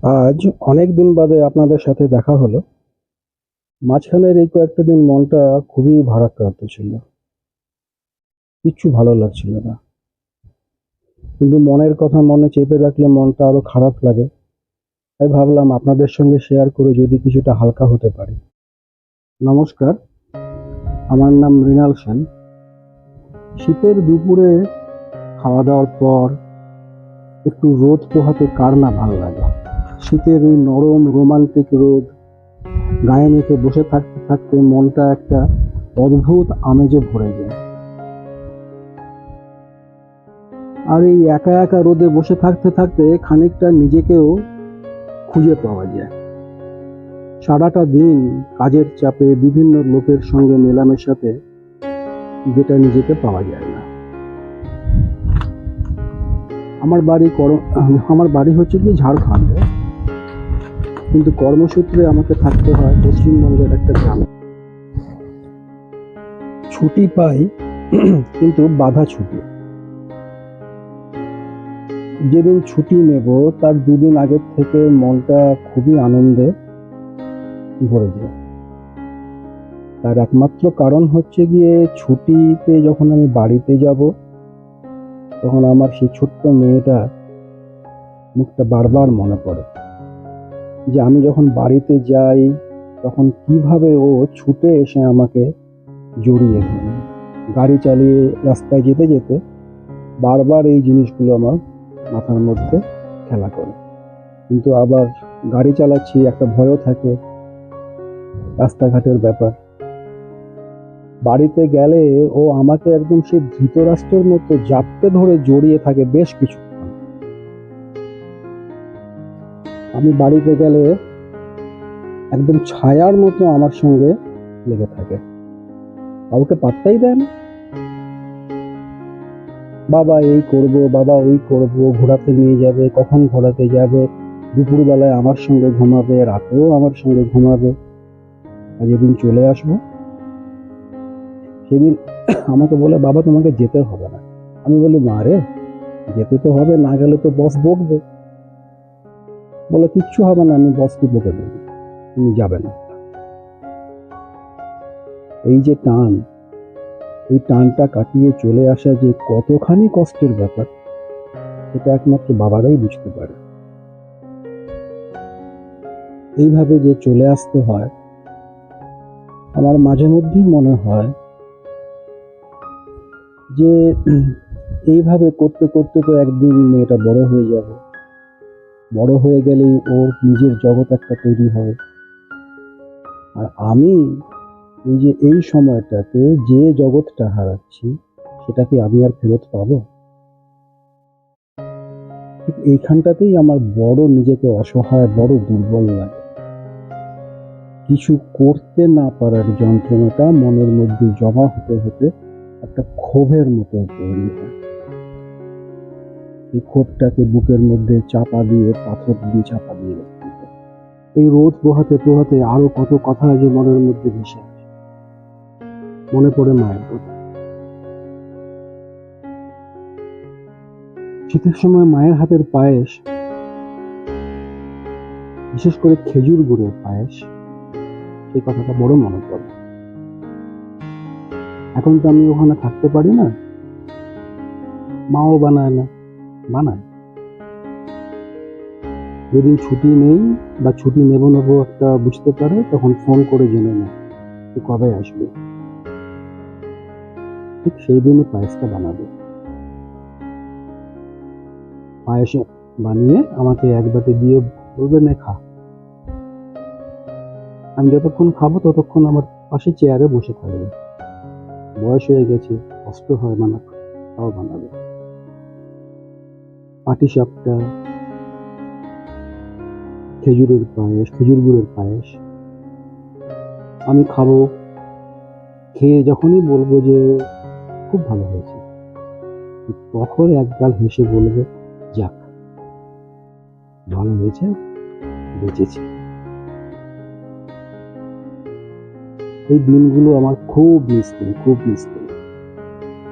আজ অনেক দিন বাদে আপনাদের সাথে দেখা হলো। মাঝখানের এই কয়েকটা দিন মনটা খুবই ভারাক্রান্ত ছিল। কিচ্ছু ভালো লাগছিল না। কিন্তু মনের কথা মনে চেপে রাখলে মনটা আরো খারাপ লাগে। তাই ভাবলাম আপনাদের সঙ্গে শেয়ার করে যদি কিছুটা হালকা হতে পারি। নমস্কার, আমার নাম মৃণাল সেন। শীতের দুপুরে খাওয়া দাওয়ার পর একটু রোদ পোহাতে কার না ভালো লাগে। শীতের এই নরম রোমান্টিক রোদ গায়ে মেখে বসে থাকতে থাকতে মনটা একটা অদ্ভুত আমেজে ভরে যায়। আর এই একা একা রোদে বসে থাকতে থাকতে খানিকটা নিজেকেও খুঁজে পাওয়া যায়। সারাটা দিন কাজের চাপে বিভিন্ন লোকের সঙ্গে মেলামেশাতে যেটা নিজেকে পাওয়া যায় না। আমার বাড়ি হচ্ছে কি ঝাড়খণ্ডে, কিন্তু কর্মসূত্রে আমাকে থাকতে হয় পশ্চিমবঙ্গের একটা গ্রামে। ছুটি পাই কিন্তু বাধা ছুটি। যেদিন ছুটি নেব তার দুদিন আগের থেকে মনটা খুবই আনন্দে ভরে যায়। তার একমাত্র কারণ হচ্ছে গিয়ে ছুটিতে যখন আমি বাড়িতে যাব তখন আমার সেই ছোট্ট মেয়েটা মুখটা বারবার মনে পড়ে। যে আমি যখন বাড়িতে যাই তখন কিভাবে ও ছুটে এসে আমাকে জড়িয়ে ধরে। গাড়ি চালিয়ে রাস্তায় যেতে যেতে বারবার এই জিনিসগুলো আমার মাথার মধ্যে খেলা করে। কিন্তু আবার গাড়ি চালাচ্ছি, একটা ভয়ও থাকে, রাস্তাঘাটের ব্যাপার। বাড়িতে গেলে ও আমাকে একদম সেই ধৃতরাষ্ট্রের মতো জাপটে ধরে জড়িয়ে থাকে বেশ কিছুক্ষণ। আমি বাড়িতে গেলে একদম ছায়ার মতো আমার সঙ্গে লেগে থাকে, কাউকে পাত্তাই দেয় না। বাবা এই করব, বাবা ওই করব, ঘোরাতে নিয়ে যাবে, কখন ঘোরাতে যাবে, দুপুরবেলায় আমার সঙ্গে ঘুমাবে, রাতেও আমার সঙ্গে ঘুমাবে। আর যেদিন চলে আসবো সেদিন আমাকে বলে, বাবা তোমাকে যেতে হবে না। আমি বলি, মা রে যেতে তো হবে, না গেলে তো বস বকবে। বলে কিচ্ছু হবে না, আমি বসকে বকে দেবো, তুমি যাবে না। এই যে টান, এই টানটা কাটিয়ে চলে আসা যে কতখানি কষ্টের ব্যাপার, এটা একমাত্র বাবারাই বুঝতে পারে। এইভাবে যে চলে আসতে হয়, আমার মাঝে মধ্যেই মনে হয় যে এইভাবে করতে করতে তো একদিন মেয়েটা বড় হয়ে যাবে। বড় হয়ে গেলেই ওর নিজের জগৎ একটা তৈরি হবে। আর আমি এই যে এই সময়টাতে যে জগৎটা হারাচ্ছি, সেটা কি আমি আর ফেরত পাবো? ঠিক এইখানটাতেই আমার বড় নিজেকে অসহায়, বড় দুর্বল লাগে। কিছু করতে না পারার যন্ত্রণাটা মনের মধ্যে জমা হতে হতে একটা ক্ষোভের মতো তৈরি হয়। এই ক্ষোভটাকে বুকের মধ্যে চাপা দিয়ে, পাথর দিয়ে চাপা দিয়ে রাখতে হয়। এই রোদ পোহাতে পোহাতে আরো কত কথা যে মনের মধ্যে ভেসে আসে। মনে পড়ে মায়ের কথা। শীতের সময় মায়ের হাতের পায়েস, বিশেষ করে খেজুর গুড়ের পায়েস, সেই কথাটা বড় মনে পড়ে। এখন তো আমি ওখানে থাকতে পারি না, মাও বানায় না। বানায় যেদিন ছুটি নেই বা ছুটি নেবো নেবো একটা বুঝতে পারে, তখন ফোন করে জেনে নেয় তুই কবে আসবে। ঠিক সেই দিনই পায়েসটা বানাবে। পায়েস বানিয়ে আমাকে এক বাটি দিয়ে বলবে, নে খা। আমি যতক্ষণ খাবো ততক্ষণ আমার পাশে চেয়ারে বসে থাকবে। বয়স হয়ে গেছে, কষ্ট হয় বানাতে, তাও বানাবে। পাটিসাপটা, খেজুরের পায়েস, খেজুর গুড়ের পায়েস আমি খাবো। খেয়ে যখনই বলবো যে খুব ভালো হয়েছে, তখন একগাল হেসে বলবে, যাক ভালো হয়েছে, বেঁচেছি। এই দিনগুলো আমার খুব মিস করি, খুব মিস করি,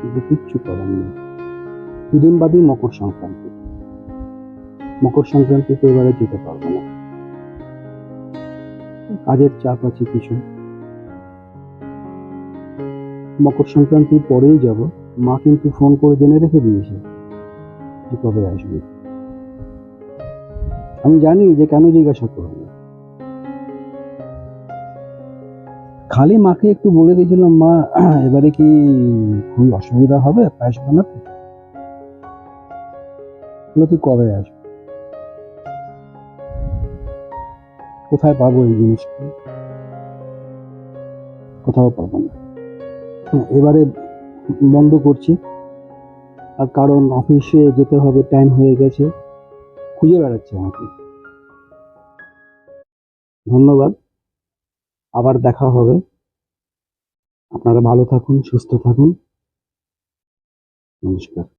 কিন্তু কিচ্ছু করার নেই। দুদিন বাদই মকর সংক্রান্তি। মকর সংক্রান্তিতে এবারে যেতে পারবো না, কাজের চাপ আছে কিছু। মকর সংক্রান্তির পরেই যাব। মা কিন্তু ফোন করে জেনে রেখে দিয়েছে যে কবে আসবে। আমি জানি যে কেন জিজ্ঞাসা করবে। খালি মাকে একটু বলে দিয়েছিলাম, মা এবারে কি খুবই অসুবিধা হবে পায়েস বানাতে? বলে, তুই কবে আসবে? কোথায় পাবো এই জিনিসটা? কোথাও পাবো না। এবারে বন্ধ করছি, আর কারণ অফিসে যেতে হবে, টাইম হয়ে গেছে, খুঁজে বেড়াচ্ছে আমাকে। ধন্যবাদ, আবার দেখা হবে। আপনারা ভালো থাকুন, সুস্থ থাকুন। নমস্কার।